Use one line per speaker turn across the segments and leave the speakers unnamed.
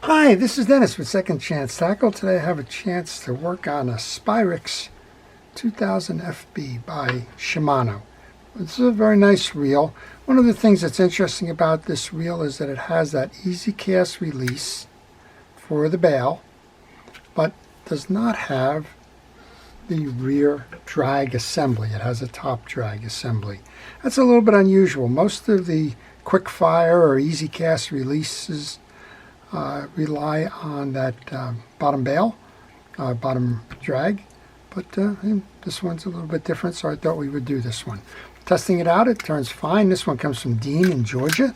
Hi, this is Dennis with Second Chance Tackle. Today I have a chance to work on a Spirex 2000 FB by Shimano. This is a very nice reel. One of the things that's interesting about this reel is that it has that easy cast release for the bail, but does not have the rear drag assembly. It has a top drag assembly. That's a little bit unusual. Most of the quick fire or easy cast releases rely on that bottom bail, bottom drag, but this one's a little bit different, so I thought we would do this one. Testing it out, it turns fine. This one comes from Dean in Georgia,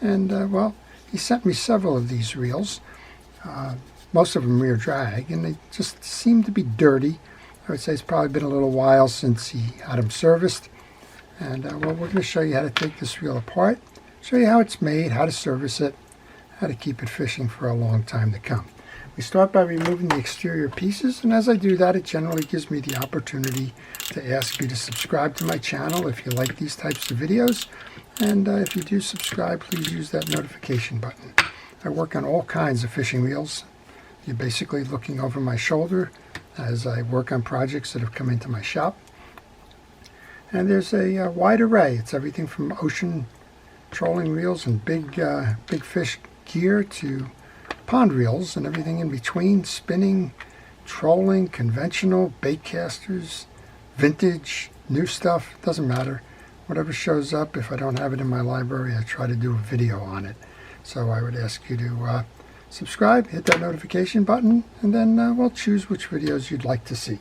and well, he sent me several of these reels, most of them rear drag, and they just seem to be dirty. I would say it's probably been a little while since he had them serviced, and well, we're going to show you how to take this reel apart, show you how it's made, how to service it, how to keep it fishing for a long time to come. We start by removing the exterior pieces, and as I do that, it generally gives me the opportunity to ask you to subscribe to my channel if you like these types of videos, and if you do subscribe, please use that notification button. I work on all kinds of fishing reels. You're basically looking over my shoulder as I work on projects that have come into my shop, and there's a wide array. It's everything from ocean trolling reels and big fish gear to pond reels and everything in between, spinning, trolling, conventional, bait casters, vintage, new stuff, doesn't matter. Whatever shows up. If I don't have it in my library, I try to do a video on it. So I would ask you to subscribe, hit that notification button, and then we'll choose which videos you'd like to see.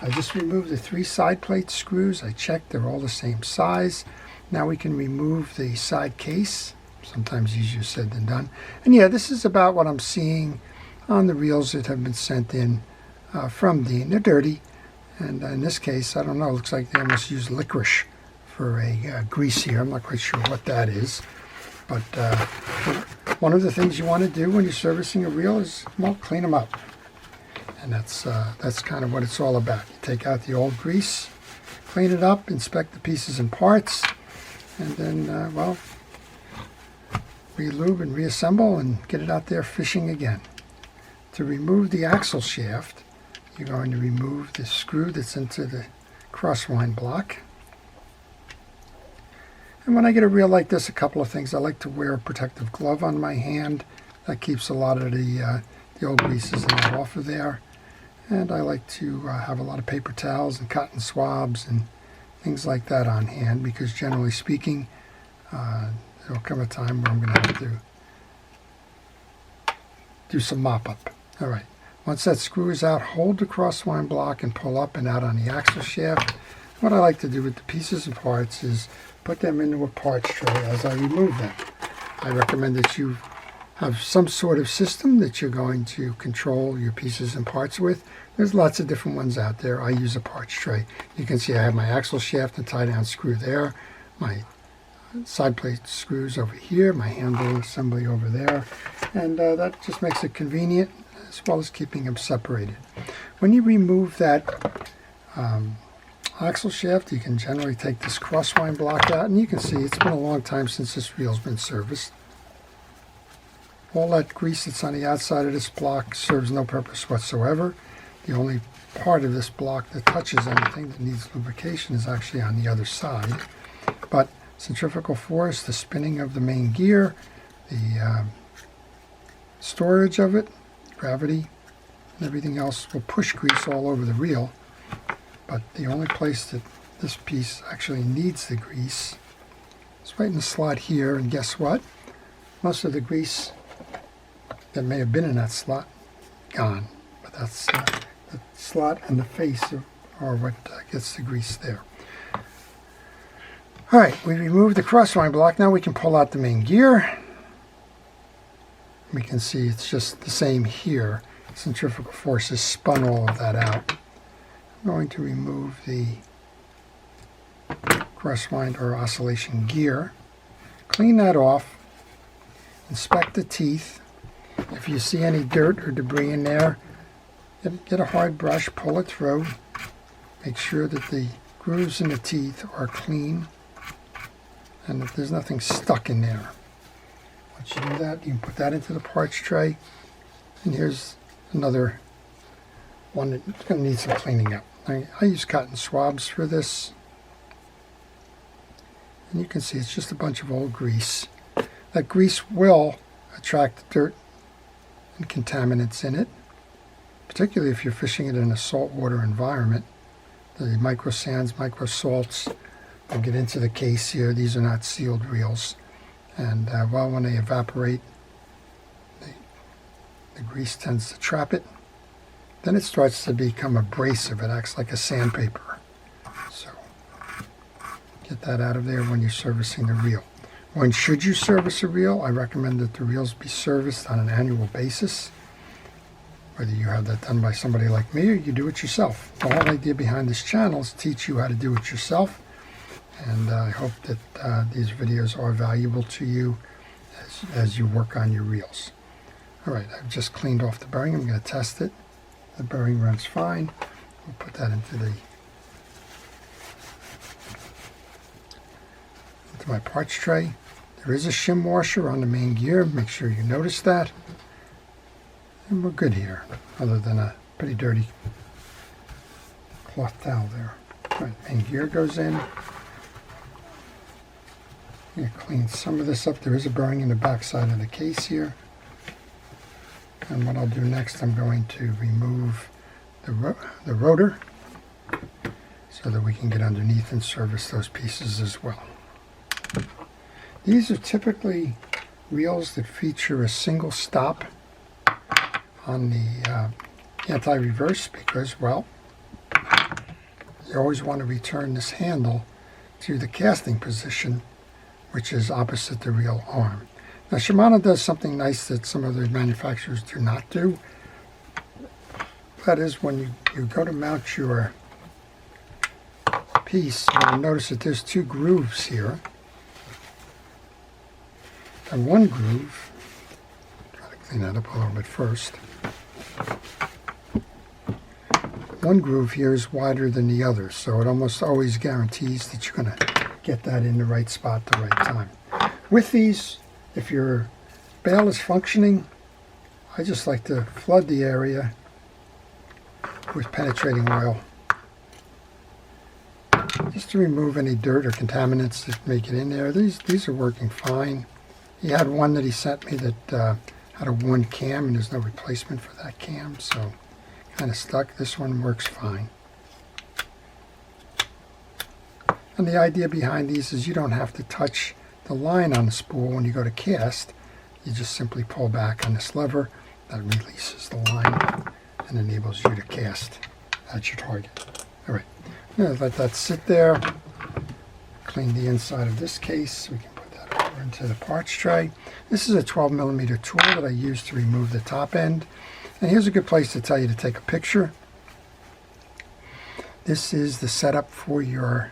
I just removed the 3 side plate screws. I checked they're all the same size. Now we can remove the side case. Sometimes easier said than done. And yeah, this is about what I'm seeing on the reels that have been sent in from Dean. They're dirty, and in this case, I don't know, it looks like they almost used licorice for a grease here. I'm not quite sure what that is, but one of the things you want to do when you're servicing a reel is, well, clean them up, and that's kind of what it's all about. You take out the old grease, clean it up, inspect the pieces and parts, and then well, re-lube and reassemble and get it out there fishing again. To remove the axle shaft, you're going to remove the screw that's into the crosswind block. And when I get a reel like this, a couple of things. I like to wear a protective glove on my hand. That keeps a lot of the old greases and that off of there. And I like to have a lot of paper towels and cotton swabs and things like that on hand, because generally speaking, there'll come a time where I'm going to have to do some mop-up. All right. Once that screw is out, hold the crosswind block and pull up and out on the axle shaft. What I like to do with the pieces and parts is put them into a parts tray as I remove them. I recommend that you have some sort of system that you're going to control your pieces and parts with. There's lots of different ones out there. I use a parts tray. You can see I have my axle shaft and tie-down screw there, my side plate screws over here, my handle assembly over there, and that just makes it convenient, as well as keeping them separated. When you remove that axle shaft, you can generally take this crosswind block out, and you can see it's been a long time since this reel's been serviced. All that grease that's on the outside of this block serves no purpose whatsoever. The only part of this block that touches anything that needs lubrication is actually on the other side. But centrifugal force, the spinning of the main gear, the storage of it, gravity, and everything else will push grease all over the reel. But the only place that this piece actually needs the grease is right in the slot here, and guess what? Most of the grease that may have been in that slot, gone. But that's the slot and the face are what gets the grease there. All right, we removed the crosswind block. Now we can pull out the main gear. We can see it's just the same here. Centrifugal force has spun all of that out. I'm going to remove the crosswind or oscillation gear. Clean that off. Inspect the teeth. If you see any dirt or debris in there, get a hard brush, pull it through. Make sure that the grooves in the teeth are clean and that there's nothing stuck in there. Once you do that, you can put that into the parts tray. And here's another one that's going to need some cleaning up. I use cotton swabs for this. And you can see it's just a bunch of old grease. That grease will attract dirt and contaminants in it, particularly if you're fishing it in a saltwater environment. The micro sands, micro salts will get into the case here. These are not sealed reels. And well, when they evaporate, the grease tends to trap it. Then it starts to become abrasive. It acts like a sandpaper. So get that out of there when you're servicing the reel. When should you service a reel? I recommend that the reels be serviced on an annual basis. Whether you have that done by somebody like me or you do it yourself. The whole idea behind this channel is to teach you how to do it yourself. And I hope that these videos are valuable to you as you work on your reels. Alright, I've just cleaned off the bearing. I'm going to test it. The bearing runs fine. We'll put that into my parts tray. There is a shim washer on the main gear. Make sure you notice that. And we're good here, other than a pretty dirty cloth towel there. Right, main gear goes in. I'm going to clean some of this up. There is a bearing in the back side of the case here. And what I'll do next, I'm going to remove the rotor so that we can get underneath and service those pieces as well. These are typically reels that feature a single stop on the anti-reverse because, well, you always want to return this handle to the casting position, which is opposite the reel arm. Now, Shimano does something nice that some other manufacturers do not do. That is, when you go to mount your piece, you'll notice that there's two grooves here. And one groove, try to clean that up a little bit first. One groove here is wider than the other, so it almost always guarantees that you're going to get that in the right spot at the right time. With these, if your bail is functioning, I just like to flood the area with penetrating oil just to remove any dirt or contaminants that may get in there. These are working fine. He had one that he sent me that had a worn cam, and there's no replacement for that cam, so kind of stuck. This one works fine. And the idea behind these is you don't have to touch the line on the spool when you go to cast. You just simply pull back on this lever that releases the line and enables you to cast at your target. All right, I'm going to let that sit there. Clean the inside of this case. We can put that over into the parts tray. This is a 12mm tool that I use to remove the top end. And here's a good place to tell you to take a picture. This is the setup for your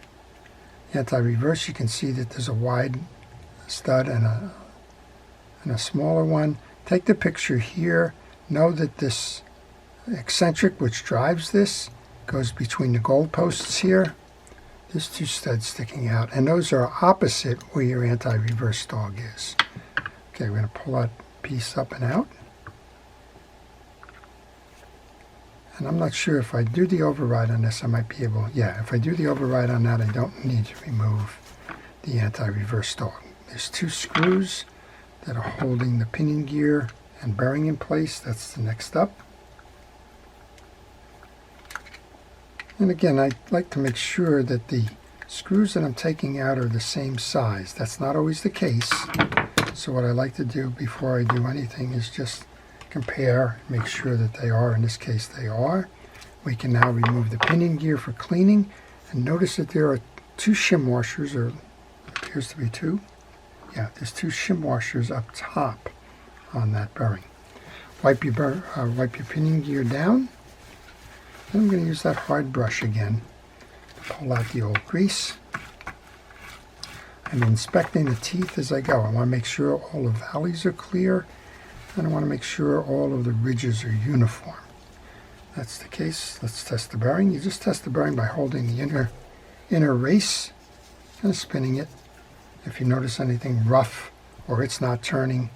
anti-reverse. You can see that there's a wide stud and a smaller one. Take the picture here. Know that this eccentric, which drives this, goes between the goal posts here. There's two studs sticking out, and those are opposite where your anti-reverse dog is. Okay, we're going to pull that piece up and out. And I'm not sure if I do the override on this, I might be able, yeah, if I do the override on that, I don't need to remove the anti-reverse dog. There's two screws that are holding the pinion gear and bearing in place. That's the next up. And again, I like to make sure that the screws that I'm taking out are the same size. That's not always the case. So what I like to do before I do anything is just compare, make sure that they are. In this case, they are. We can now remove the pinion gear for cleaning. And notice that there are two shim washers, or appears to be two. Yeah, there's two shim washers up top on that bearing. Wipe your pinion gear down. Then I'm going to use that hard brush again to pull out the old grease. I'm inspecting the teeth as I go. I want to make sure all the valleys are clear, and I want to make sure all of the ridges are uniform. That's the case. Let's test the bearing. You just test the bearing by holding the inner race and spinning it. If you notice anything rough or it's not turning,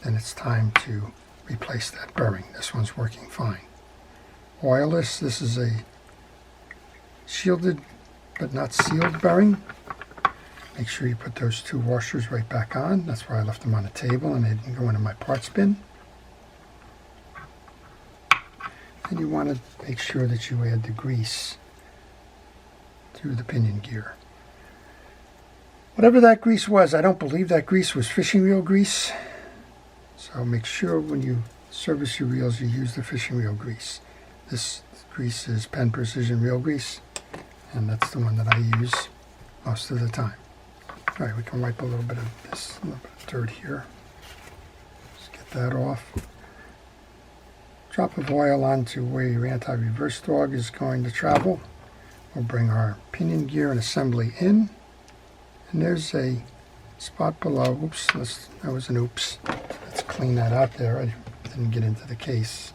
then it's time to replace that bearing. This one's working fine. Oilless, this is a shielded but not sealed bearing. Make sure you put those two washers right back on. That's why I left them on the table and they didn't go into my parts bin. And you want to make sure that you add the grease through the pinion gear. Whatever that grease was, I don't believe that grease was fishing reel grease. So make sure when you service your reels you use the fishing reel grease. This grease is Penn Precision Reel Grease, and that's the one that I use most of the time. All right, we can wipe a little bit of this, a little bit of dirt here. Just get that off. Drop of oil onto where your anti-reverse dog is going to travel. We'll bring our pinion gear and assembly in. And there's a spot below. Oops, that was an oops. Let's clean that out there. I didn't get into the case.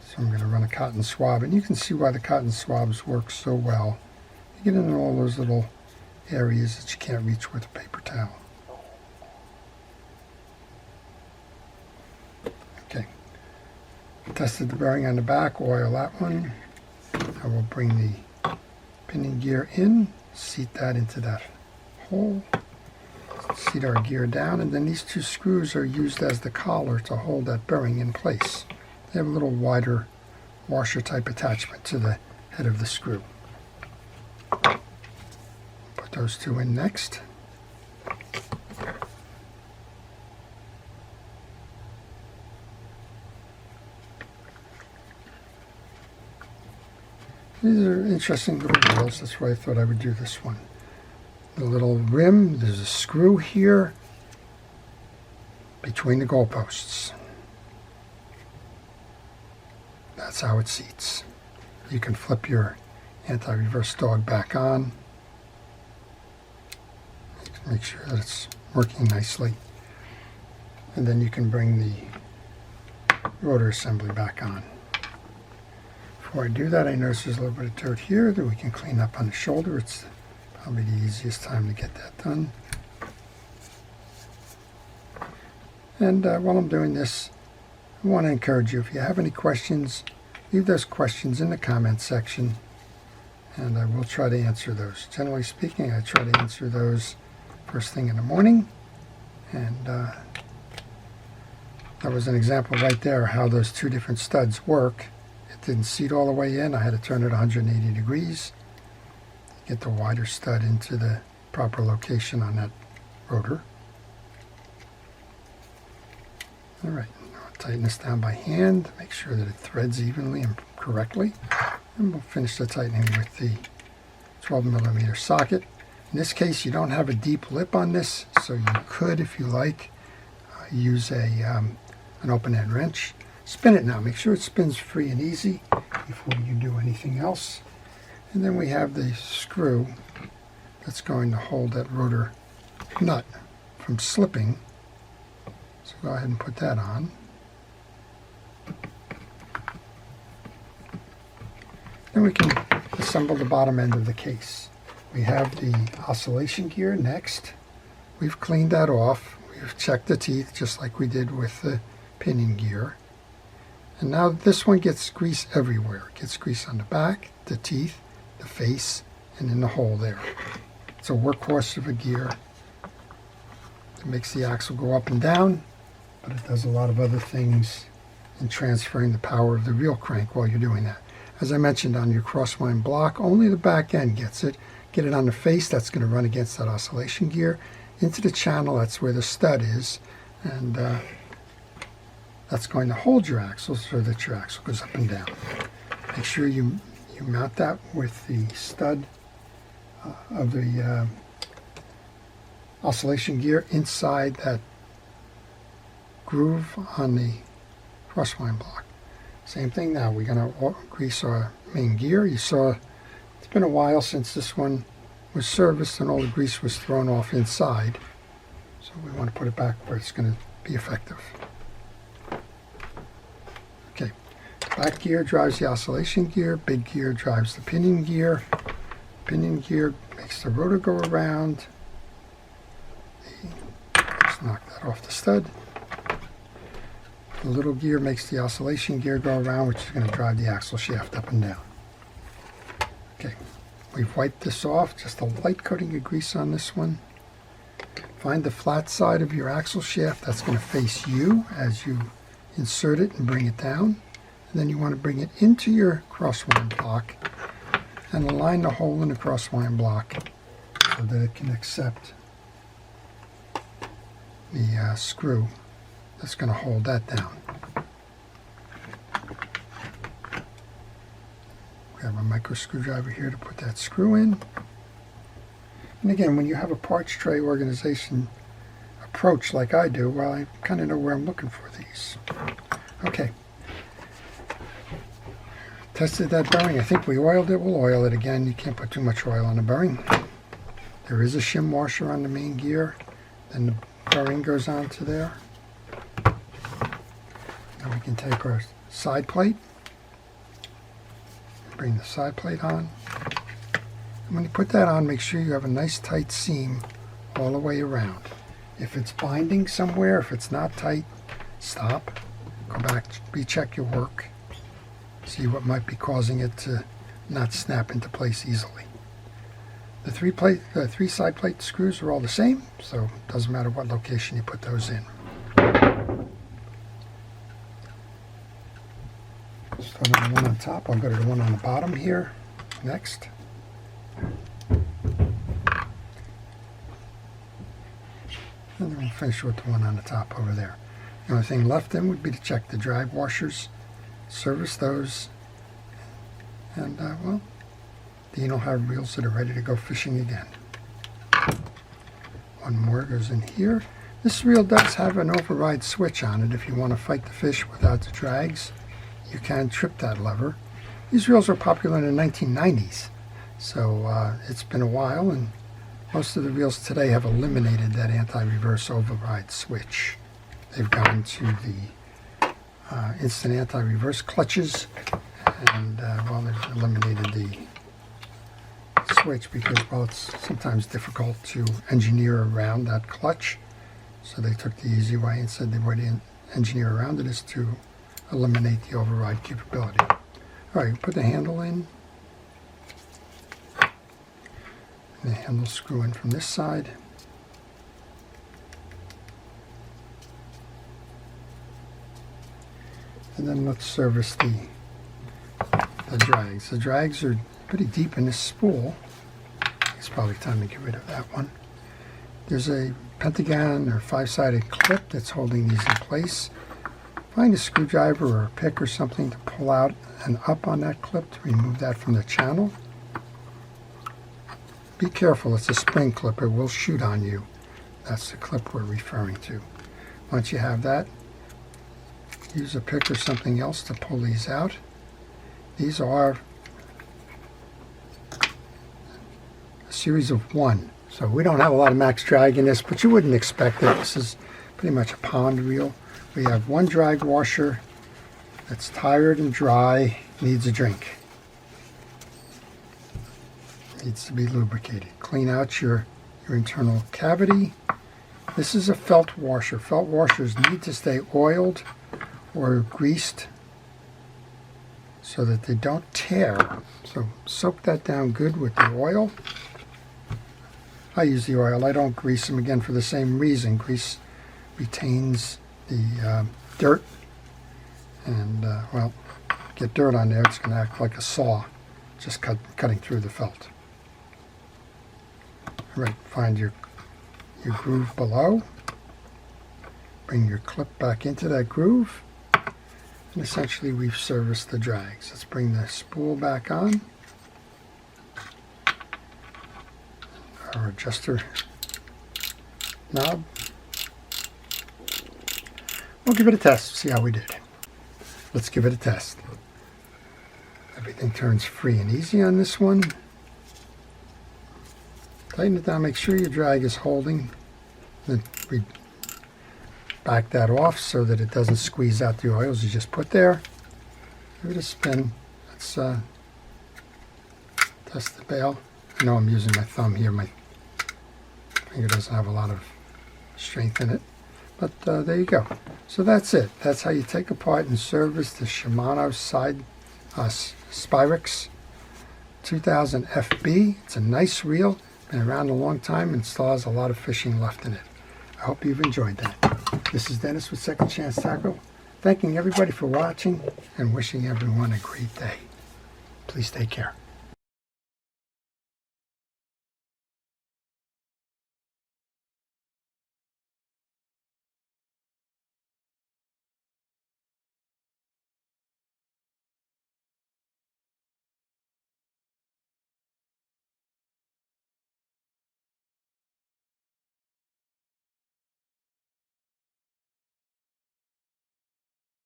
So I'm going to run a cotton swab. And you can see why the cotton swabs work so well. You get into all those little areas that you can't reach with a paper towel. Okay. Tested the bearing on the back, oil that one. I will bring the pinion gear in, seat that into that hole, seat our gear down, and then these two screws are used as the collar to hold that bearing in place. They have a little wider washer type attachment to the head of the screw. Put those two in next. These are interesting little wheels, that's why I thought I would do this one. The little rim, there's a screw here between the goalposts. That's how it seats. You can flip your anti-reverse dog back on. Make sure that it's working nicely. And then you can bring the rotor assembly back on. Before I do that, I notice there's a little bit of dirt here that we can clean up on the shoulder. It's probably the easiest time to get that done. And while I'm doing this, I want to encourage you, if you have any questions, leave those questions in the comment section, and I will try to answer those. Generally speaking, I try to answer those first thing in the morning, and that was an example right there how those two different studs work. It didn't seat all the way in. I had to turn it 180 degrees, get the wider stud into the proper location on that rotor. All right, now I'll tighten this down by hand, make sure that it threads evenly and correctly, and we'll finish the tightening with the 12mm socket. In this case, you don't have a deep lip on this, so you could, if you like, use an open-end wrench. Spin it now. Make sure it spins free and easy before you do anything else. And then we have the screw that's going to hold that rotor nut from slipping. So go ahead and put that on. Then we can assemble the bottom end of the case. We have the oscillation gear next. We've cleaned that off. We've checked the teeth just like we did with the pinion gear. And now this one gets grease everywhere. It gets grease on the back, the teeth, the face, and in the hole there. It's a workhorse of a gear. It makes the axle go up and down, but it does a lot of other things in transferring the power of the reel crank while you're doing that. As I mentioned, on your crosswind block, only the back end gets it. Get it on the face, that's going to run against that oscillation gear. Into the channel, that's where the stud is. And that's going to hold your axle so that your axle goes up and down. Make sure you mount that with the stud of the oscillation gear inside that groove on the crosswind block. Same thing now. We're going to grease our main gear. You saw it's been a while since this one was serviced and all the grease was thrown off inside. So we want to put it back where it's going to be effective. Okay, back gear drives the oscillation gear, big gear drives the pinion gear. Pinion gear makes the rotor go around. Let's knock that off the stud. The little gear makes the oscillation gear go around, which is going to drive the axle shaft up and down. Okay, we've wiped this off, just a light coating of grease on this one. Find the flat side of your axle shaft. That's going to face you as you insert it and bring it down. And then you want to bring it into your crosswind block and align the hole in the crosswind block so that it can accept the screw that's going to hold that down. Grab a micro screwdriver here to put that screw in. And again, when you have a parts tray organization approach like I do, well, I kind of know where I'm looking for these. Okay. Tested that bearing. I think we oiled it. We'll oil it again. You can't put too much oil on the bearing. There is a shim washer on the main gear. Then the bearing goes onto there. Now we can take our side plate. Bring the side plate on. And when you put that on, make sure you have a nice tight seam all the way around. If it's binding somewhere, if it's not tight, stop. Go back, recheck your work. See what might be causing it to not snap into place easily. The three side plate screws are all the same, so it doesn't matter what location you put those in. Start on the one on top. I'll go to the one on the bottom here next. And then we'll finish with the one on the top over there. The only thing left then would be to check the drag washers, service those, and well, then you'll have reels that are ready to go fishing again. One more goes in here. This reel does have an override switch on it. If you want to fight the fish without the drags, you can trip that lever. These reels were popular in the 1990s, so it's been a while, and most of the reels today have eliminated that anti-reverse override switch. They've gone to the instant anti-reverse clutches, and well, they've eliminated the switch because, well, it's sometimes difficult to engineer around that clutch. So they took the easy way and said the way to engineer around it is to eliminate the override capability. All right, put the handle in. And the handle screw in from this side. And then let's service the drags. The drags are pretty deep in this spool. It's probably time to get rid of that one. There's a pentagon or 5-sided clip that's holding these in place. Find a screwdriver or a pick or something to pull out and up on that clip to remove that from the channel. Be careful, it's a spring clip, it will shoot on you. That's the clip we're referring to. Once you have that, use a pick or something else to pull these out. These are a series of 1. So we don't have a lot of max drag in this, but you wouldn't expect it. This is pretty much a pond reel. We have one drag washer that's tired and dry, needs a drink. Needs to be lubricated. Clean out your internal cavity. This is a felt washer. Felt washers need to stay oiled or greased so that they don't tear. So soak that down good with the oil. I use the oil. I don't grease them, again, for the same reason. Grease retains the dirt, and well, get dirt on there, it's going to act like a saw, just cutting through the felt. All right, find your groove below, bring your clip back into that groove, and essentially we've serviced the drags. Let's bring the spool back on. Our adjuster knob. We'll give it a test, see how we did. Let's give it a test. Everything turns free and easy on this one. Tighten it down, make sure your drag is holding. Then we back that off so that it doesn't squeeze out the oils you just put there. Give it a spin. Let's test the bail. I know I'm using my thumb here. My finger doesn't have a lot of strength in it. But there you go. So that's it. That's how you take apart and service the Shimano Spirex 2000 FB. It's a nice reel, been around a long time and still has a lot of fishing left in it. I hope you've enjoyed that. This is Dennis with Second Chance Tackle, thanking everybody for watching and wishing everyone a great day. Please take care.